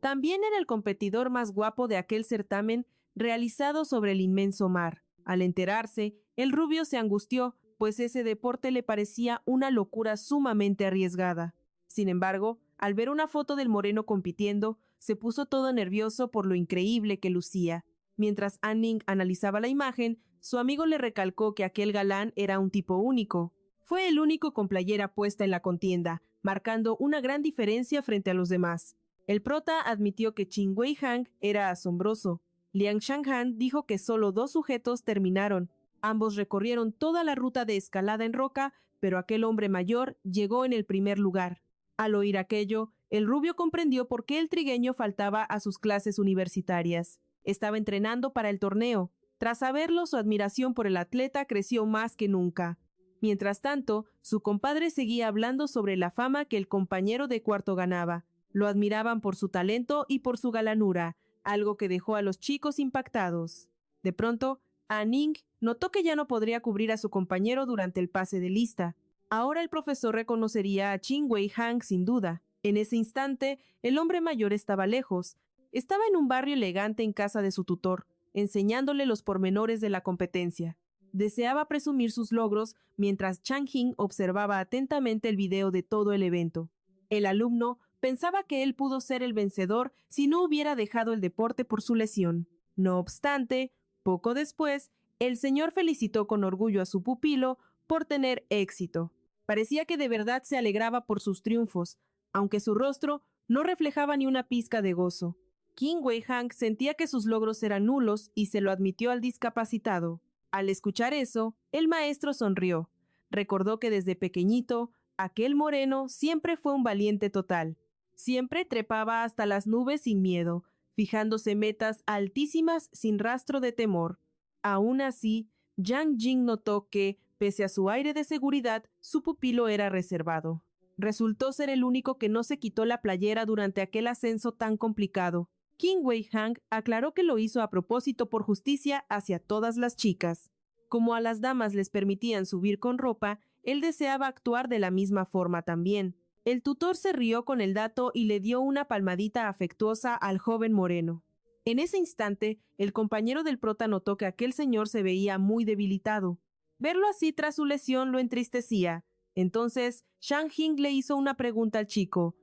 también era el competidor más guapo de aquel certamen realizado sobre el inmenso mar. Al enterarse, el rubio se angustió, pues ese deporte le parecía una locura sumamente arriesgada. Sin embargo, al ver una foto del moreno compitiendo, se puso todo nervioso por lo increíble que lucía. Mientras Anning analizaba la imagen, su amigo le recalcó que aquel galán era un tipo único. Fue el único con playera puesta en la contienda, marcando una gran diferencia frente a los demás. El prota admitió que Qin Wei Hang era asombroso. Liang Shanghan dijo que solo 2 sujetos terminaron. Ambos recorrieron toda la ruta de escalada en roca, pero aquel hombre mayor llegó en el primer lugar. Al oír aquello, el rubio comprendió por qué el trigueño faltaba a sus clases universitarias. Estaba entrenando para el torneo. Tras saberlo, su admiración por el atleta creció más que nunca. Mientras tanto, su compadre seguía hablando sobre la fama que el compañero de cuarto ganaba. Lo admiraban por su talento y por su galanura, algo que dejó a los chicos impactados. De pronto, Anning notó que ya no podría cubrir a su compañero durante el pase de lista. Ahora el profesor reconocería a Qin Wei Hang sin duda. En ese instante, el hombre mayor estaba lejos. Estaba en un barrio elegante en casa de su tutor, enseñándole los pormenores de la competencia. Deseaba presumir sus logros mientras Chang Jing observaba atentamente el video de todo el evento. El alumno pensaba que él pudo ser el vencedor si no hubiera dejado el deporte por su lesión. No obstante, poco después, el señor felicitó con orgullo a su pupilo por tener éxito. Parecía que de verdad se alegraba por sus triunfos, aunque su rostro no reflejaba ni una pizca de gozo. Qin Wei Hang sentía que sus logros eran nulos y se lo admitió al discapacitado. Al escuchar eso, el maestro sonrió. Recordó que desde pequeñito, aquel moreno siempre fue un valiente total. Siempre trepaba hasta las nubes sin miedo, fijándose metas altísimas sin rastro de temor. Aún así, Yang Jing notó que, pese a su aire de seguridad, su pupilo era reservado. Resultó ser el único que no se quitó la playera durante aquel ascenso tan complicado. Qin Wei Hang aclaró que lo hizo a propósito por justicia hacia todas las chicas. Como a las damas les permitían subir con ropa, él deseaba actuar de la misma forma también. El tutor se rió con el dato y le dio una palmadita afectuosa al joven moreno. En ese instante, el compañero del prota notó que aquel señor se veía muy debilitado. Verlo así tras su lesión lo entristecía. Entonces, Shang Jing le hizo una pregunta al chico.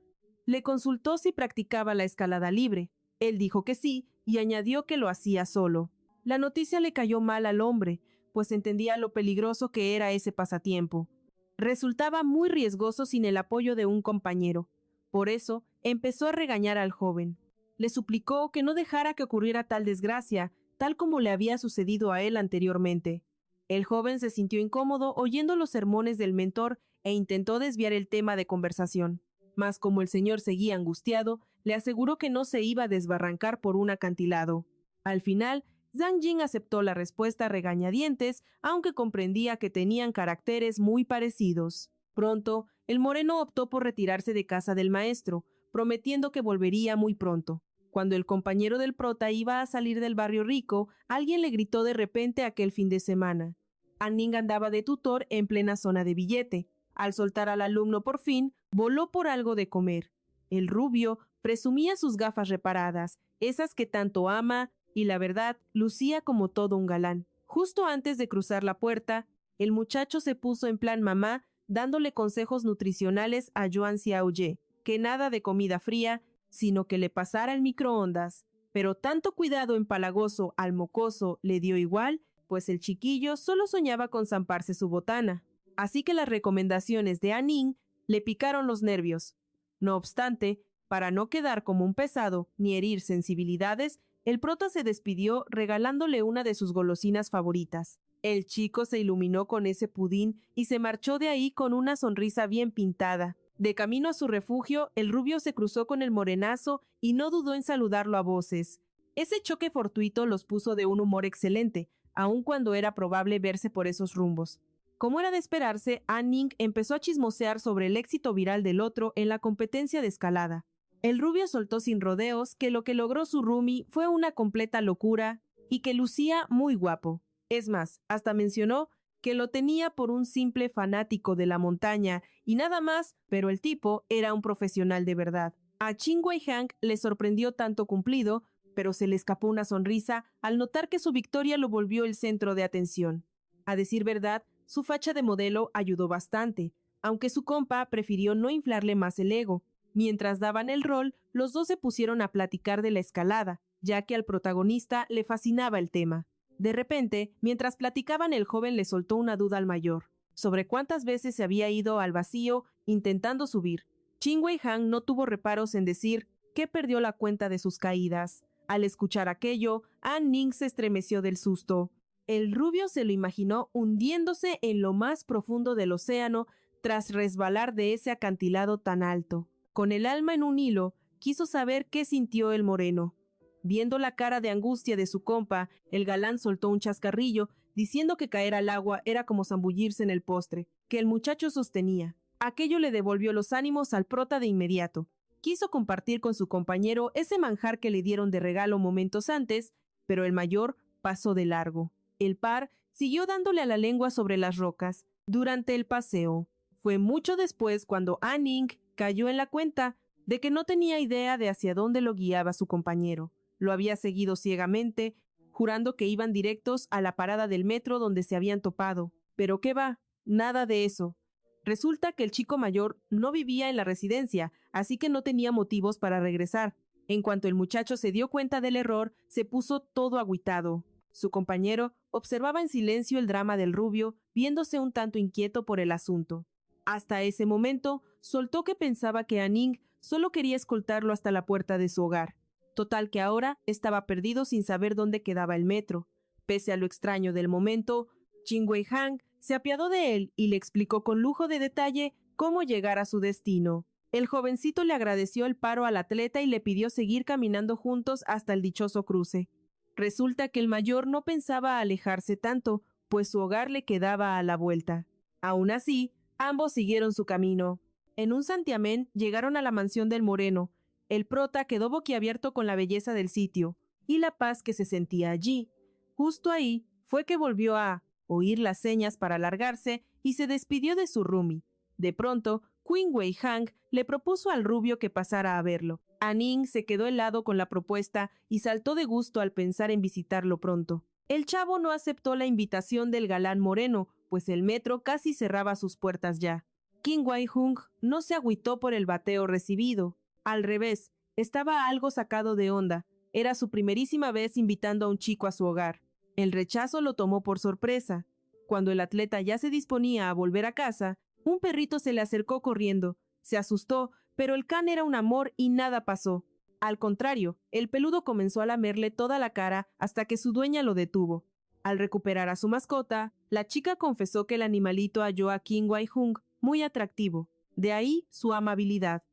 Le consultó si practicaba la escalada libre. Él dijo que sí y añadió que lo hacía solo. La noticia le cayó mal al hombre, pues entendía lo peligroso que era ese pasatiempo. Resultaba muy riesgoso sin el apoyo de un compañero. Por eso, empezó a regañar al joven. Le suplicó que no dejara que ocurriera tal desgracia, tal como le había sucedido a él anteriormente. El joven se sintió incómodo oyendo los sermones del mentor e intentó desviar el tema de conversación. Mas como el señor seguía angustiado, le aseguró que no se iba a desbarrancar por un acantilado. Al final, Zhang Jing aceptó la respuesta a regañadientes, aunque comprendía que tenían caracteres muy parecidos. Pronto, el moreno optó por retirarse de casa del maestro, prometiendo que volvería muy pronto. Cuando el compañero del prota iba a salir del barrio rico, alguien le gritó de repente aquel fin de semana. Anning andaba de tutor en plena zona de billete. Al soltar al alumno por fin, voló por algo de comer. El rubio presumía sus gafas reparadas, esas que tanto ama, y la verdad, lucía como todo un galán. Justo antes de cruzar la puerta, el muchacho se puso en plan mamá, dándole consejos nutricionales a Yuan Xiaoye, que nada de comida fría, sino que le pasara el microondas. Pero tanto cuidado empalagoso al mocoso le dio igual, pues el chiquillo solo soñaba con zamparse su botana. Así que las recomendaciones de Anning le picaron los nervios. No obstante, para no quedar como un pesado ni herir sensibilidades, el prota se despidió regalándole una de sus golosinas favoritas. El chico se iluminó con ese pudín y se marchó de ahí con una sonrisa bien pintada. De camino a su refugio, el rubio se cruzó con el morenazo y no dudó en saludarlo a voces. Ese choque fortuito los puso de un humor excelente, aun cuando era probable verse por esos rumbos. Como era de esperarse, Anning empezó a chismosear sobre el éxito viral del otro en la competencia de escalada. El rubio soltó sin rodeos que lo que logró su roomie fue una completa locura y que lucía muy guapo. Es más, hasta mencionó que lo tenía por un simple fanático de la montaña y nada más, pero el tipo era un profesional de verdad. A Qin Wei Hang le sorprendió tanto cumplido, pero se le escapó una sonrisa al notar que su victoria lo volvió el centro de atención. A decir verdad, Su facha de modelo ayudó bastante, aunque su compa prefirió no inflarle más el ego. Mientras daban el rol, los dos se pusieron a platicar de la escalada, ya que al protagonista le fascinaba el tema. De repente, mientras platicaban, el joven le soltó una duda al mayor, sobre cuántas veces se había ido al vacío intentando subir. Qin Wei Han no tuvo reparos en decir que perdió la cuenta de sus caídas. Al escuchar aquello, An Ning se estremeció del susto. El rubio se lo imaginó hundiéndose en lo más profundo del océano tras resbalar de ese acantilado tan alto. Con el alma en un hilo, quiso saber qué sintió el moreno. Viendo la cara de angustia de su compa, el galán soltó un chascarrillo, diciendo que caer al agua era como zambullirse en el postre, que el muchacho sostenía. Aquello le devolvió los ánimos al prota de inmediato. Quiso compartir con su compañero ese manjar que le dieron de regalo momentos antes, pero el mayor pasó de largo. El par siguió dándole a la lengua sobre las rocas durante el paseo. Fue mucho después cuando An Ning cayó en la cuenta de que no tenía idea de hacia dónde lo guiaba su compañero. Lo había seguido ciegamente, jurando que iban directos a la parada del metro donde se habían topado. Pero qué va, nada de eso. Resulta que el chico mayor no vivía en la residencia, así que no tenía motivos para regresar. En cuanto el muchacho se dio cuenta del error, se puso todo agüitado. Su compañero observaba en silencio el drama del rubio, viéndose un tanto inquieto por el asunto. Hasta ese momento, soltó que pensaba que An Ning solo quería escoltarlo hasta la puerta de su hogar. Total que ahora estaba perdido sin saber dónde quedaba el metro. Pese a lo extraño del momento, Qin Wei Han se apiadó de él y le explicó con lujo de detalle cómo llegar a su destino. El jovencito le agradeció el paro al atleta y le pidió seguir caminando juntos hasta el dichoso cruce. Resulta que el mayor no pensaba alejarse tanto, pues su hogar le quedaba a la vuelta. Aún así, ambos siguieron su camino. En un santiamén llegaron a la mansión del moreno. El prota quedó boquiabierto con la belleza del sitio y la paz que se sentía allí. Justo ahí fue que volvió a oír las señas para largarse y se despidió de su roomie. De pronto, Qin Wei Han le propuso al rubio que pasara a verlo. An Ning se quedó helado con la propuesta y saltó de gusto al pensar en visitarlo pronto. El chavo no aceptó la invitación del galán moreno, pues el metro casi cerraba sus puertas ya. Qin Wei Hung no se agüitó por el bateo recibido. Al revés, estaba algo sacado de onda. Era su primerísima vez invitando a un chico a su hogar. El rechazo lo tomó por sorpresa. Cuando el atleta ya se disponía a volver a casa, un perrito se le acercó corriendo. Se asustó, pero el can era un amor y nada pasó. Al contrario, el peludo comenzó a lamerle toda la cara hasta que su dueña lo detuvo. Al recuperar a su mascota, la chica confesó que el animalito halló a Qin Wei Hung muy atractivo. De ahí su amabilidad.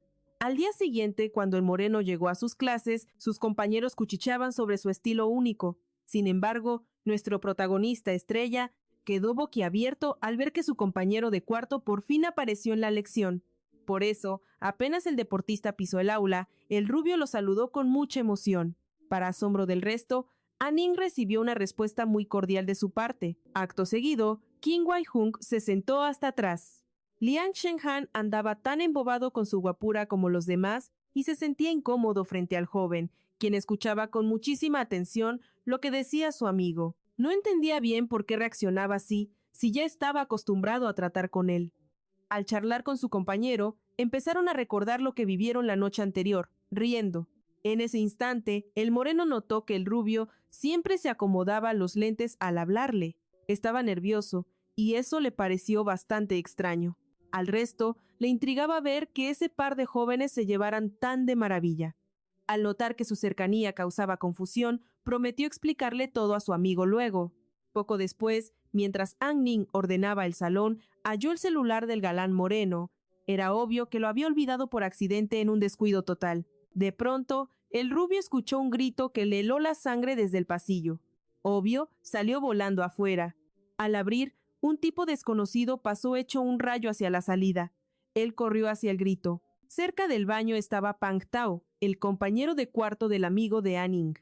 Al día siguiente, cuando el moreno llegó a sus clases, sus compañeros cuchicheaban sobre su estilo único. Sin embargo, nuestro protagonista estrella quedó boquiabierto al ver que su compañero de cuarto por fin apareció en la lección. Por eso, apenas el deportista pisó el aula, el rubio lo saludó con mucha emoción. Para asombro del resto, An Ning recibió una respuesta muy cordial de su parte. Acto seguido, Qin Wei Hung se sentó hasta atrás. Liang Shenhan andaba tan embobado con su guapura como los demás y se sentía incómodo frente al joven, quien escuchaba con muchísima atención lo que decía su amigo. No entendía bien por qué reaccionaba así, si ya estaba acostumbrado a tratar con él. Al charlar con su compañero, empezaron a recordar lo que vivieron la noche anterior, riendo. En ese instante, el moreno notó que el rubio siempre se acomodaba los lentes al hablarle. Estaba nervioso, y eso le pareció bastante extraño. Al resto, le intrigaba ver que ese par de jóvenes se llevaran tan de maravilla. Al notar que su cercanía causaba confusión, prometió explicarle todo a su amigo luego. Poco después, mientras An Ning ordenaba el salón, halló el celular del galán moreno. Era obvio que lo había olvidado por accidente en un descuido total. De pronto, el rubio escuchó un grito que le heló la sangre desde el pasillo. Obvio, salió volando afuera. Al abrir, un tipo desconocido pasó hecho un rayo hacia la salida. Él corrió hacia el grito. Cerca del baño estaba Pang Tao, el compañero de cuarto del amigo de An Ning.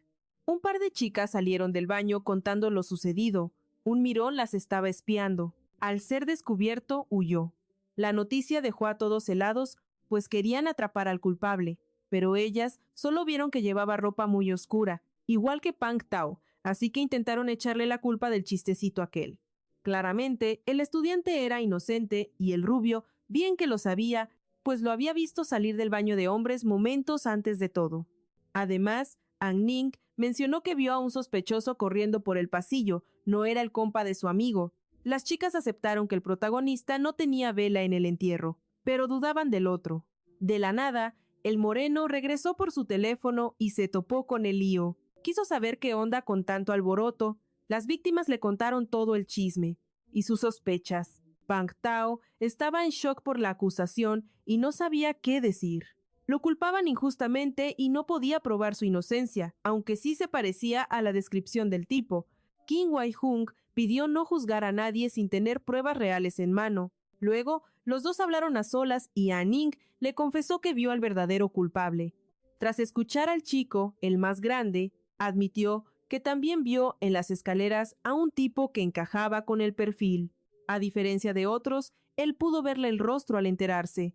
Un par de chicas salieron del baño contando lo sucedido. Un mirón las estaba espiando. Al ser descubierto, huyó. La noticia dejó a todos helados, pues querían atrapar al culpable, pero ellas solo vieron que llevaba ropa muy oscura, igual que Pang Tao, así que intentaron echarle la culpa del chistecito aquel. Claramente, el estudiante era inocente y el rubio, bien que lo sabía, pues lo había visto salir del baño de hombres momentos antes de todo. Además, An Ning mencionó que vio a un sospechoso corriendo por el pasillo, no era el compa de su amigo. Las chicas aceptaron que el protagonista no tenía vela en el entierro, pero dudaban del otro. De la nada, el moreno regresó por su teléfono y se topó con el lío. Quiso saber qué onda con tanto alboroto. Las víctimas le contaron todo el chisme y sus sospechas. Pang Tao estaba en shock por la acusación y no sabía qué decir. Lo culpaban injustamente y no podía probar su inocencia, aunque sí se parecía a la descripción del tipo. Kim Wai-hung pidió no juzgar a nadie sin tener pruebas reales en mano. Luego, los dos hablaron a solas y a Ning le confesó que vio al verdadero culpable. Tras escuchar al chico, el más grande, admitió que también vio en las escaleras a un tipo que encajaba con el perfil. A diferencia de otros, él pudo verle el rostro al enterarse.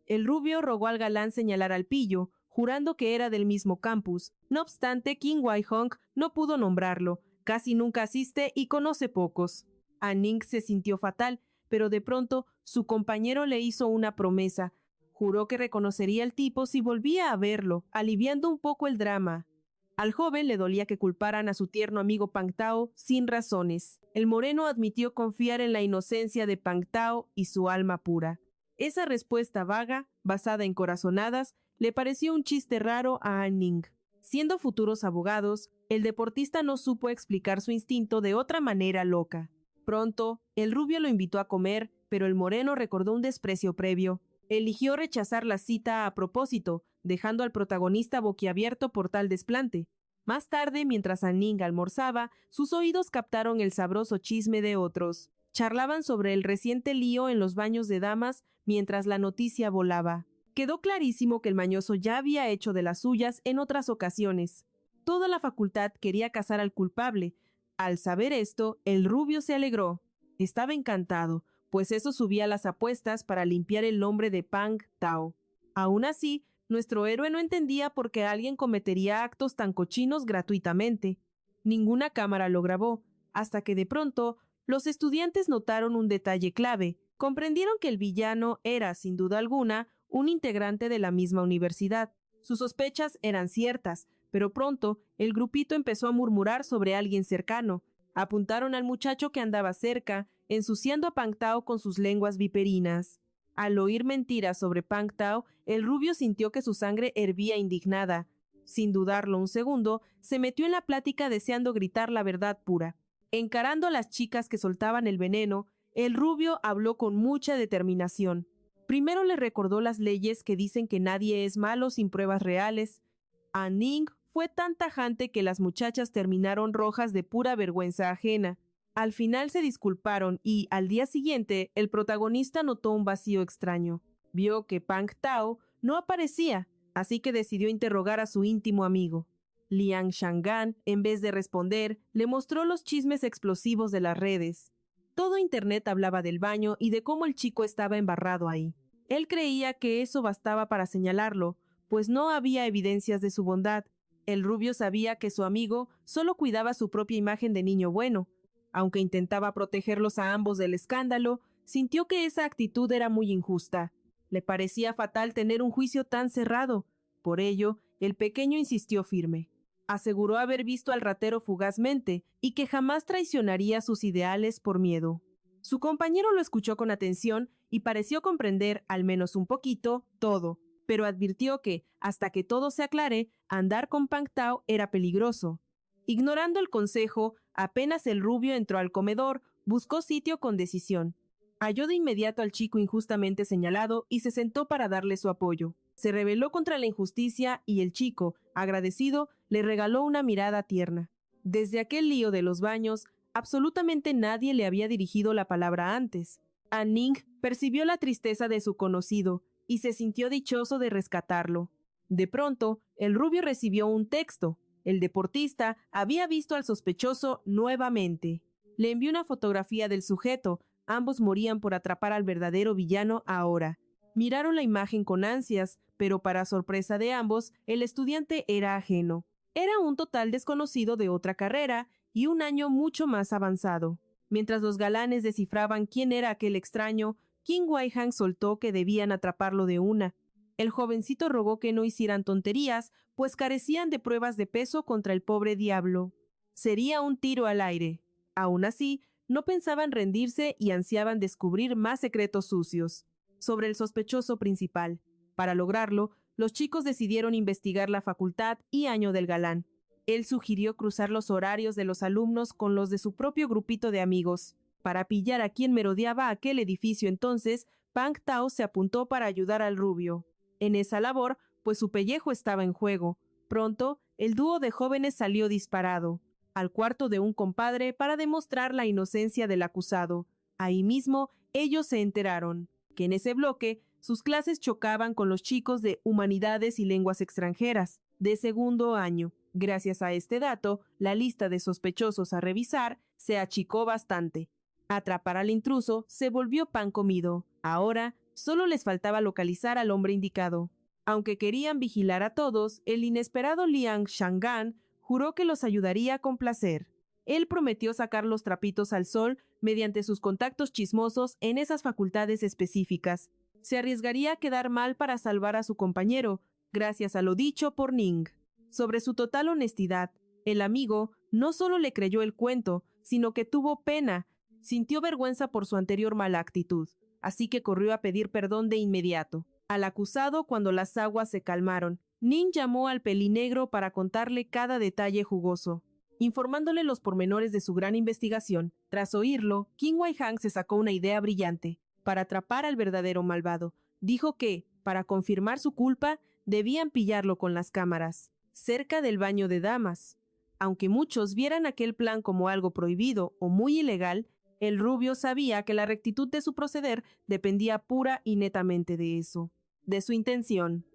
El rubio rogó al galán señalar al pillo, jurando que era del mismo campus. No obstante, Kim Wai-hung no pudo nombrarlo, casi nunca asiste y conoce pocos. Ning se sintió fatal, pero de pronto su compañero le hizo una promesa. Juró que reconocería al tipo si volvía a verlo, aliviando un poco el drama. Al joven le dolía que culparan a su tierno amigo Pang Tao sin razones. El moreno admitió confiar en la inocencia de Pang Tao y su alma pura. Esa respuesta vaga, basada en corazonadas, le pareció un chiste raro a An Ning. Siendo futuros abogados, el deportista no supo explicar su instinto de otra manera loca. Pronto, el rubio lo invitó a comer, pero el moreno recordó un desprecio previo. Eligió rechazar la cita a propósito, dejando al protagonista boquiabierto por tal desplante. Más tarde, mientras An Ning almorzaba, sus oídos captaron el sabroso chisme de otros. Charlaban sobre el reciente lío en los baños de damas mientras la noticia volaba. Quedó clarísimo que el mañoso ya había hecho de las suyas en otras ocasiones. Toda la facultad quería cazar al culpable. Al saber esto, el rubio se alegró. Estaba encantado, pues eso subía las apuestas para limpiar el nombre de Pang Tao. Aún así, nuestro héroe no entendía por qué alguien cometería actos tan cochinos gratuitamente. Ninguna cámara lo grabó, hasta que de pronto los estudiantes notaron un detalle clave. Comprendieron que el villano era, sin duda alguna, un integrante de la misma universidad. Sus sospechas eran ciertas, pero pronto el grupito empezó a murmurar sobre alguien cercano. Apuntaron al muchacho que andaba cerca, ensuciando a Pang Tao con sus lenguas viperinas. Al oír mentiras sobre Pang Tao, el rubio sintió que su sangre hervía indignada. Sin dudarlo un segundo, se metió en la plática deseando gritar la verdad pura. Encarando a las chicas que soltaban el veneno, el rubio habló con mucha determinación. Primero le recordó las leyes que dicen que nadie es malo sin pruebas reales. An Ning fue tan tajante que las muchachas terminaron rojas de pura vergüenza ajena. Al final se disculparon y, al día siguiente, el protagonista notó un vacío extraño. Vio que Pang Tao no aparecía, así que decidió interrogar a su íntimo amigo. Liang Shangan, en vez de responder, le mostró los chismes explosivos de las redes. Todo Internet hablaba del baño y de cómo el chico estaba embarrado ahí. Él creía que eso bastaba para señalarlo, pues no había evidencias de su bondad. El rubio sabía que su amigo solo cuidaba su propia imagen de niño bueno. Aunque intentaba protegerlos a ambos del escándalo, sintió que esa actitud era muy injusta. Le parecía fatal tener un juicio tan cerrado. Por ello, el pequeño insistió firme. Aseguró haber visto al ratero fugazmente y que jamás traicionaría sus ideales por miedo. Su compañero lo escuchó con atención y pareció comprender, al menos un poquito, todo, pero advirtió que, hasta que todo se aclare, andar con Pang Tao era peligroso. Ignorando el consejo, apenas el rubio entró al comedor, buscó sitio con decisión. Halló de inmediato al chico injustamente señalado y se sentó para darle su apoyo. Se rebeló contra la injusticia y el chico, agradecido, le regaló una mirada tierna. Desde aquel lío de los baños, absolutamente nadie le había dirigido la palabra antes. An Ning percibió la tristeza de su conocido y se sintió dichoso de rescatarlo. De pronto, el rubio recibió un texto. El deportista había visto al sospechoso nuevamente. Le envió una fotografía del sujeto. Ambos morían por atrapar al verdadero villano ahora. Miraron la imagen con ansias, pero para sorpresa de ambos, el estudiante era ajeno. Era un total desconocido de otra carrera y un año mucho más avanzado. Mientras los galanes descifraban quién era aquel extraño, King Wai-Han soltó que debían atraparlo de una. El jovencito rogó que no hicieran tonterías, pues carecían de pruebas de peso contra el pobre diablo. Sería un tiro al aire. Aún así, no pensaban rendirse y ansiaban descubrir más secretos sucios sobre el sospechoso principal. Para lograrlo, los chicos decidieron investigar la facultad y año del galán. Él sugirió cruzar los horarios de los alumnos con los de su propio grupito de amigos. Para pillar a quien merodeaba aquel edificio entonces, Pang Tao se apuntó para ayudar al rubio. En esa labor, pues su pellejo estaba en juego. Pronto, el dúo de jóvenes salió disparado al cuarto de un compadre para demostrar la inocencia del acusado. Ahí mismo, ellos se enteraron que en ese bloque sus clases chocaban con los chicos de Humanidades y Lenguas Extranjeras, de segundo año. Gracias a este dato, la lista de sospechosos a revisar se achicó bastante. Atrapar al intruso se volvió pan comido. Ahora, solo les faltaba localizar al hombre indicado. Aunque querían vigilar a todos, el inesperado Liang Shangan juró que los ayudaría con placer. Él prometió sacar los trapitos al sol mediante sus contactos chismosos en esas facultades específicas. Se arriesgaría a quedar mal para salvar a su compañero, gracias a lo dicho por Ning. Sobre su total honestidad, el amigo no solo le creyó el cuento, sino que tuvo pena, sintió vergüenza por su anterior mala actitud, así que corrió a pedir perdón de inmediato. Al acusado, cuando las aguas se calmaron, Ning llamó al pelinegro para contarle cada detalle jugoso, informándole los pormenores de su gran investigación. Tras oírlo, King Wai-Han se sacó una idea brillante. Para atrapar al verdadero malvado, dijo que, para confirmar su culpa, debían pillarlo con las cámaras, cerca del baño de damas. Aunque muchos vieran aquel plan como algo prohibido o muy ilegal, el rubio sabía que la rectitud de su proceder dependía pura y netamente de eso, de su intención.